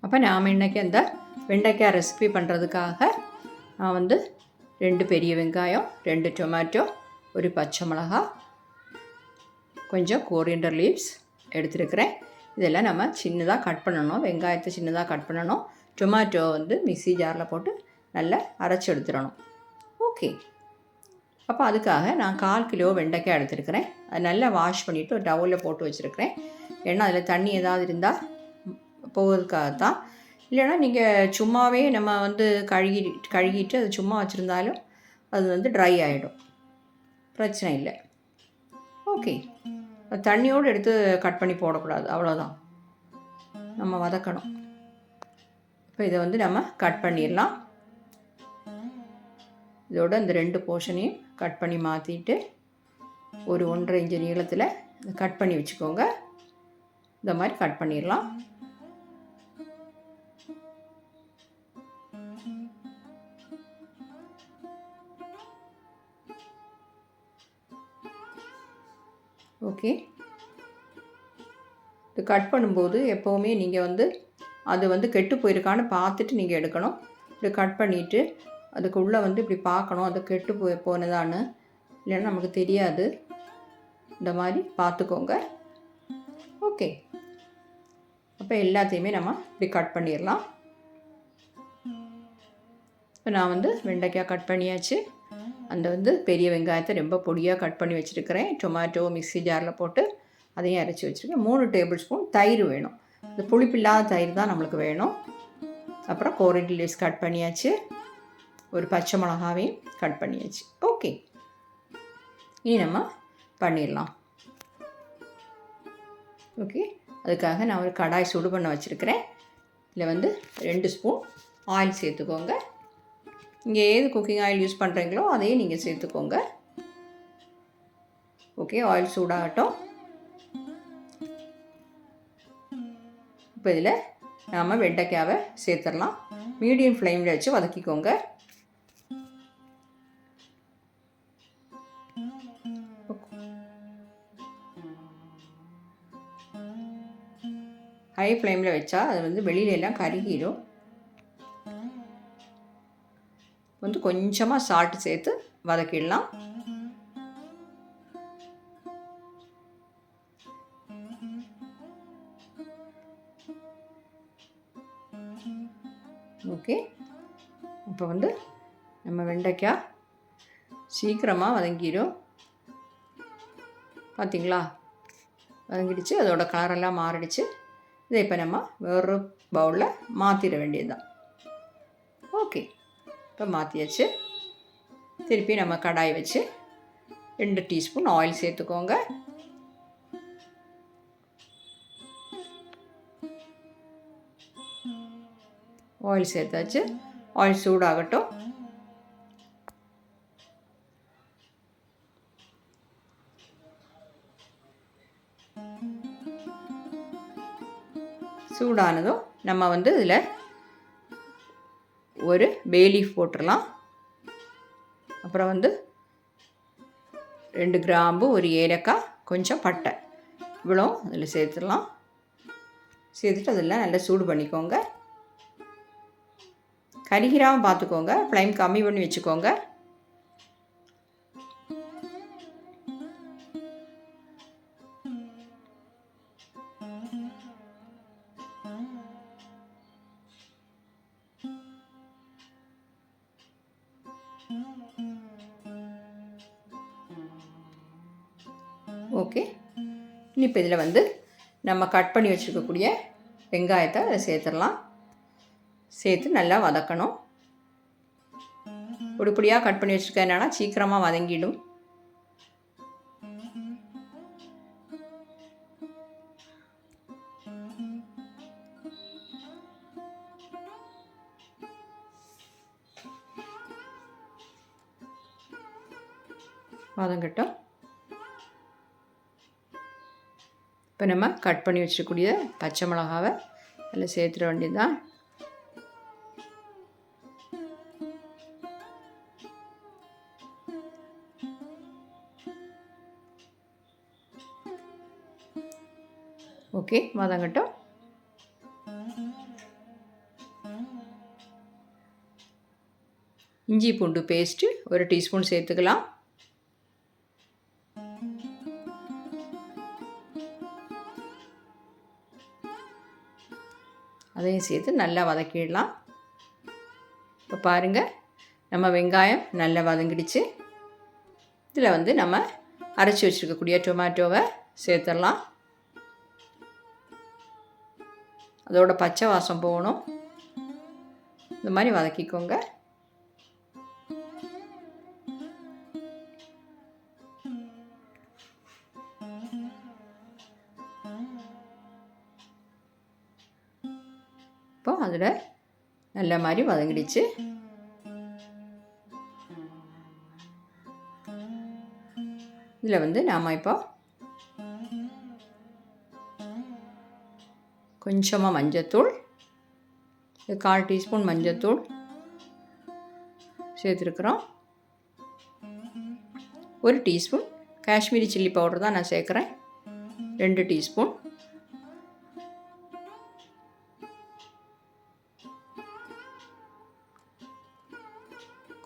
அப்போ நாம் இன்றைக்கி அந்த வெண்டைக்காய் ரெசிபி பண்ணுறதுக்காக நான் வந்து 2 பெரிய வெங்காயம், 2 டொமேட்டோ, ஒரு பச்சை மிளகாய், கொஞ்சம் கோரியண்டர் லீவ்ஸ் எடுத்துருக்கிறேன். இதெல்லாம் நம்ம சின்னதாக கட் பண்ணணும். வெங்காயத்தை சின்னதாக கட் பண்ணணும். டொமேட்டோ வந்து மிக்ஸி ஜாரில் போட்டு நல்லா அரைச்சி எடுத்துடணும். ஓகே. அப்போ அதுக்காக நான் 1/4 கிலோ வெண்டைக்காய் எடுத்துருக்கிறேன். அது நல்லா வாஷ் பண்ணிவிட்டு ஒரு டவலில் போட்டு வச்சுருக்கிறேன். ஏன்னா அதில் தண்ணி ஏதாவது இருந்தால் போகிறதுக்காகத்தான். இல்லைன்னா நீங்கள் சும்மாவே நம்ம வந்து கழுகிட்டு அது சும்மா வச்சுருந்தாலும் அது வந்து ட்ரை ஆகிடும், பிரச்சனை இல்லை. ஓகே. தண்ணியோடு எடுத்து கட் பண்ணி போடக்கூடாது, அவ்வளோதான். நம்ம வதக்கணும். இப்போ இதை வந்து நம்ம கட் பண்ணிடலாம். இதோட இந்த 2 போர்ஷனையும் கட் பண்ணி மாற்றிட்டு ஒரு 1.5 இன்ச்சு நீளத்தில் கட் பண்ணி வச்சுக்கோங்க. இந்த மாதிரி கட் பண்ணிடலாம். ஓகே. இது கட் பண்ணும்போது எப்போவுமே நீங்கள் வந்து அது வந்து கெட்டு போயிருக்கான்னு பார்த்துட்டு நீங்கள் எடுக்கணும். இப்படி கட் பண்ணிவிட்டு அதுக்குள்ளே வந்து இப்படி பார்க்கணும், அது கெட்டு போனதான்னு. இல்லைன்னா நமக்கு தெரியாது. இந்த மாதிரி பார்த்துக்கோங்க. ஓகே. அப்போ எல்லாத்தையுமே நம்ம இப்படி கட் பண்ணிடலாம். இப்போ நான் வந்து வெண்டைக்காய் கட் பண்ணியாச்சு. அந்த வந்து பெரிய வெங்காயத்தை ரொம்ப பொடியாக கட் பண்ணி வச்சுருக்கிறேன். டொமேட்டோ மிக்ஸி ஜாரில் போட்டு அதையும் அரைச்சி வச்சுருக்கேன். 3 டேபிள் ஸ்பூன் தயிர் வேணும். இந்த புளிப்பில்லாத தயிர் தான் நம்மளுக்கு வேணும். அப்புறம் கோரியண்டர் லீவ்ஸ் கட் பண்ணியாச்சு. ஒரு பச்சை மிளகாவையும் கட் பண்ணியாச்சு. ஓகே. இனி நம்ம பண்ணிடலாம். ஓகே. அதுக்காக நான் ஒரு கடாய் சுடு பண்ண வச்சுருக்கிறேன். இதில் வந்து 2 ஸ்பூன் ஆயில் சேர்த்துக்கோங்க. இங்கே ஏது குக்கிங் ஆயில் யூஸ் பண்ணுறீங்களோ அதையே நீங்கள் சேர்த்துக்கோங்க. ஓகே. ஆயில் சூடாகட்டும். இப்போ இதில் நாம் வெண்டைக்காவை சேர்த்துடலாம். மீடியம் ஃப்ளேமில் வச்சு வதக்கிக்கோங்க. ஹை ஃப்ளேமில் வச்சா அது வந்து வெளியிலெல்லாம் கருகிடும். வந்து கொஞ்சமாக சால்ட் சேர்த்து வதக்கிடலாம். ஓகே. இப்போ வந்து நம்ம வெண்டைக்காய் சீக்கிரமாக வதங்கிடும். பார்த்திங்களா, வதங்கிடுச்சு. அதோட கலரெல்லாம் மாறிடுச்சு. இதை இப்போ நம்ம வேறு பவுலில் மாற்றிட வேண்டியது தான். ஓகே. இப்போ மாற்றியாச்சு. திருப்பி நம்ம கடாய் வச்சு 2 டீஸ்பூன் ஆயில் சேர்த்துக்கோங்க. ஆயில் சேர்த்தாச்சு. ஆயில் சூடாகட்டும். சூடானதும் நம்ம வந்து இதில் ஒரு பே லீஃப் போட்டுடலாம். அப்புறம் வந்து 2 கிராம்பு, ஒரு ஏலக்காய், கொஞ்சம் பட்டை, இவ்வளோ அதில் சேர்த்துடலாம். சேர்த்துட்டு அதெல்லாம் நல்லா சூடு பண்ணிக்கோங்க. கரிகிராமல் பார்த்துக்கோங்க. ஃப்ளேம் கம்மி பண்ணி வச்சுக்கோங்க. ஓகே. இப்போ இதில் வந்து நம்ம கட் பண்ணி வச்சுருக்கக்கூடிய வெங்காயத்தை அதை சேர்த்துடலாம். சேர்த்து நல்லா வதக்கணும். பொடி பொடியாக கட் பண்ணி வச்சுருக்கேன்னா சீக்கிரமாக வதங்கிடும். வதங்கட்டும். இப்போ நம்ம கட் பண்ணி வச்சுக்கூடிய பச்சை மிளகாவை அதில் சேர்த்துட வேண்டியது தான். ஓகே, வதங்கட்டும். இஞ்சி பூண்டு பேஸ்ட்டு 1 டீஸ்பூன் சேர்த்துக்கலாம். அதையும் சேர்த்து நல்லா வதக்கிடலாம். இப்போ பாருங்கள், நம்ம வெங்காயம் நல்லா வதங்கிடுச்சு. இதில் நம்ம அரைச்சி வச்சுருக்கக்கூடிய டொமேட்டோவை சேர்த்துடலாம். அதோட பச்சை வாசம் போகணும். இந்த மாதிரி வதக்கிக்கோங்க. இப்போ அதில் நல்ல மாதிரி வதங்கிடுச்சு. இதில் நாம் இப்போ கொஞ்சமாக மஞ்சத்தூள், 1/4 டீஸ்பூன் மஞ்சத்தூள் சேர்த்துருக்குறோம். 1 டீஸ்பூன் காஷ்மீரி சில்லி பவுடர் தான் நான் சேர்க்குறேன். 2 teaspoon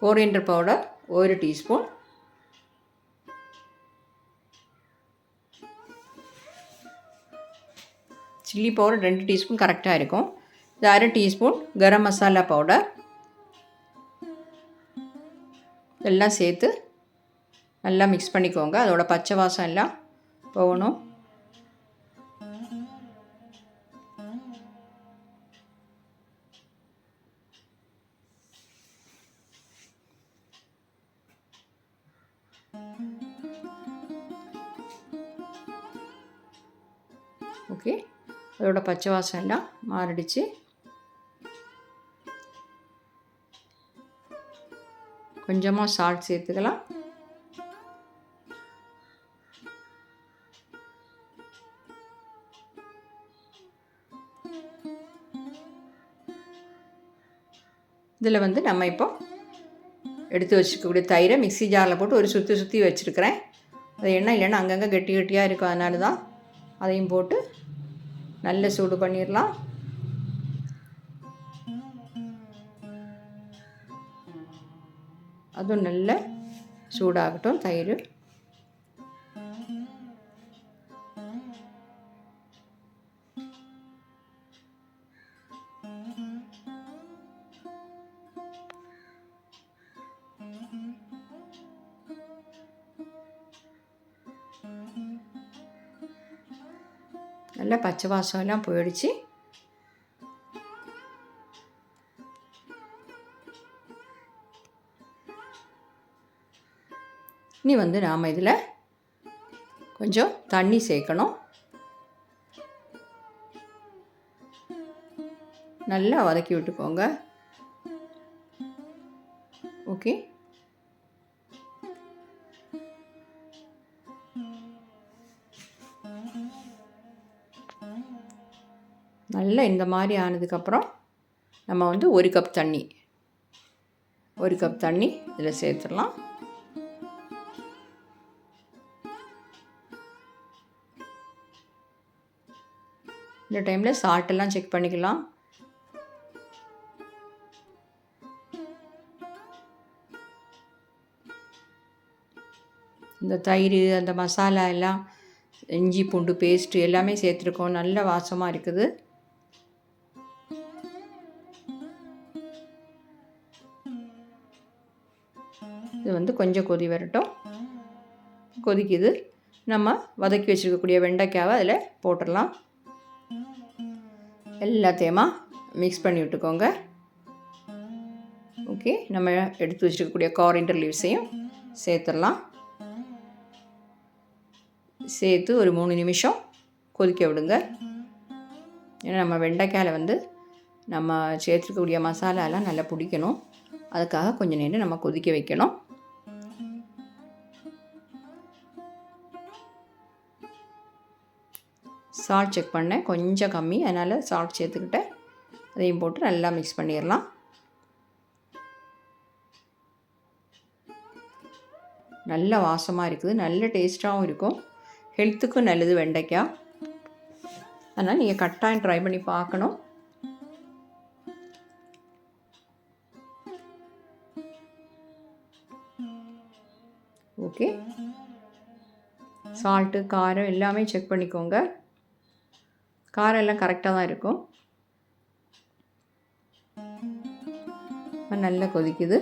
coriander powder 1 teaspoon, chilli powder 2 teaspoon கரெக்டாக இருக்கும். இது 1/2 டீஸ்பூன் கரம் மசாலா பவுடர் எல்லாம் சேர்த்து நல்லா மிக்ஸ் பண்ணிக்கோங்க. அதோட பச்சை வாசம் எல்லாம் போகணும். ஓகே, அதோட பச்சை வாசம் எல்லாம் மாறிடுச்சு. கொஞ்சமாக சால்ட் சேர்த்துக்கலாம். இதில் நம்ம இப்போ எடுத்து வச்சுக்கக்கூடிய தயிரை மிக்ஸி ஜாரில் போட்டு ஒரு சுற்றி வச்சுருக்கிறேன். அது எண்ணெய் இல்லைன்னா அங்கங்கே கெட்டி கெட்டியாக இருக்கும். அதனால தான் அதையும் போட்டு நல்ல சூடு பண்ணிடலாம். அதுவும் நல்ல சூடாகட்டும் தயிர். நல்லா பச்சை வாசம் எல்லாம் போயிடுச்சு. இனி நாம் இதில் கொஞ்சம் தண்ணி சேர்க்கணும். நல்லா வதக்கி விட்டுக்கோங்க. ஓகே, நல்லா இந்த மாதிரி ஆனதுக்கப்புறம் நம்ம 1 கப் தண்ணி இதில் சேர்த்துடலாம். இந்த டைமில் சால்ட்டெல்லாம் செக் பண்ணிக்கலாம். இந்த தயிர், அந்த மசாலா எல்லாம், இஞ்சி பூண்டு பேஸ்ட்டு எல்லாமே சேர்த்துருக்கோம். நல்ல வாசமாக இருக்குது. இது கொஞ்சம் கொதி வரட்டும். கொதிக்குது. நம்ம வதக்கி வச்சுருக்கக்கூடிய வெண்டைக்காவை அதில் போட்டுடலாம். எல்லாத்தையுமா மிக்ஸ் பண்ணி விட்டுக்கோங்க. ஓகே, நம்ம எடுத்து வச்சுருக்கக்கூடிய கோரியண்டர் லீவ்ஸையும் சேர்த்துடலாம். சேர்த்து ஒரு 3 நிமிஷம் கொதிக்க விடுங்க. ஏன்னா நம்ம வெண்டைக்காயில் நம்ம சேர்த்துருக்கக்கூடிய மசாலாலாம் நல்லா பிடிக்கணும். அதுக்காக கொஞ்சம் நேரம் நம்ம கொதிக்க வைக்கணும். சால்ட் செக் பண்ணேன், கொஞ்சம் கம்மி, அதனால் சால்ட் சேர்த்துக்கிட்டேன். அதையும் போட்டு நல்லா மிக்ஸ் பண்ணிடலாம். நல்ல வாசமாக இருக்குது, நல்ல டேஸ்ட்டாகவும் இருக்கும், ஹெல்த்துக்கும் நல்லது வெண்டைக்காய். அதனால் நீங்கள் கட்டாயம் ட்ரை பண்ணி பார்க்கணும். ஓகே, சால்ட்டு காரம் எல்லாமே செக் பண்ணிக்கோங்க. காரம் எல்லாம் கரெக்டாக தான் இருக்கும். நல்லா கொதிக்குது.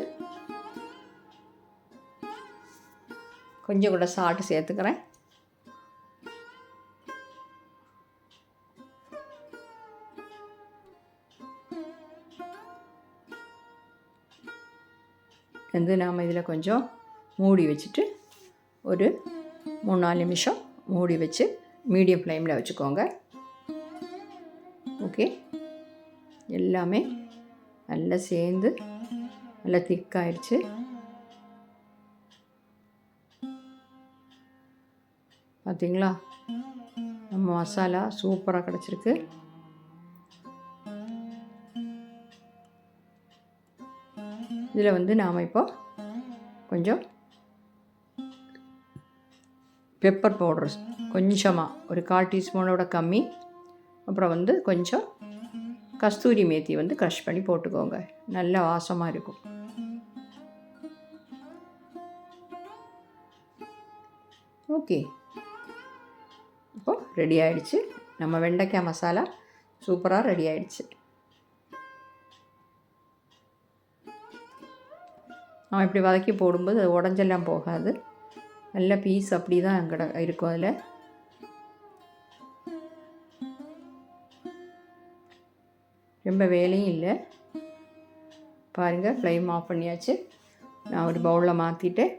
கொஞ்சம் கூட சால்ட்டு சேர்த்துக்கிறேன். நாம் இதில் கொஞ்சம் மூடி வச்சுட்டு ஒரு 3-4 நிமிஷம் மூடி வச்சு மீடியம் ஃப்ளேமில் வச்சுக்கோங்க. ஓகே, எல்லாமே நல்லா சேர்ந்து நல்லா திக்காயிடுச்சு. பார்த்திங்களா, நம்ம மசாலா சூப்பராக கிடச்சிருக்கு. இதில் நாம் இப்போ கொஞ்சம் பெப்பர் பவுடர் கொஞ்சமாக ஒரு 1/4 டீஸ்பூனோட கம்மி, அப்புறம் கொஞ்சம் கஸ்தூரி மேத்தி க்ரஷ் பண்ணி போட்டுக்கோங்க. நல்ல வாசமாக இருக்கும். ஓகே, இப்போது ரெடி ஆகிடுச்சு. நம்ம வெண்டைக்காய் மசாலா சூப்பராக ரெடி ஆகிடுச்சு. நான் இப்படி வதக்கி போடும்போது அது உடஞ்செல்லாம் போகாது. நல்ல பீஸ் அப்படி தான் இருக்கும். அதில் ரொம்ப வேலையும் இல்லை. பாருங்கள், ஃப்ளேம் ஆஃப் பண்ணியாச்சு. நான் ஒரு பவுலில் மாற்றிட்டேன்.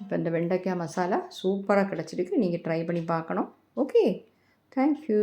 இப்போ இந்த வெண்டைக்காய் மசாலா சூப்பராக கிடச்சிருக்கு. நீங்கள் ட்ரை பண்ணி பார்க்கணும். Okay, thank you.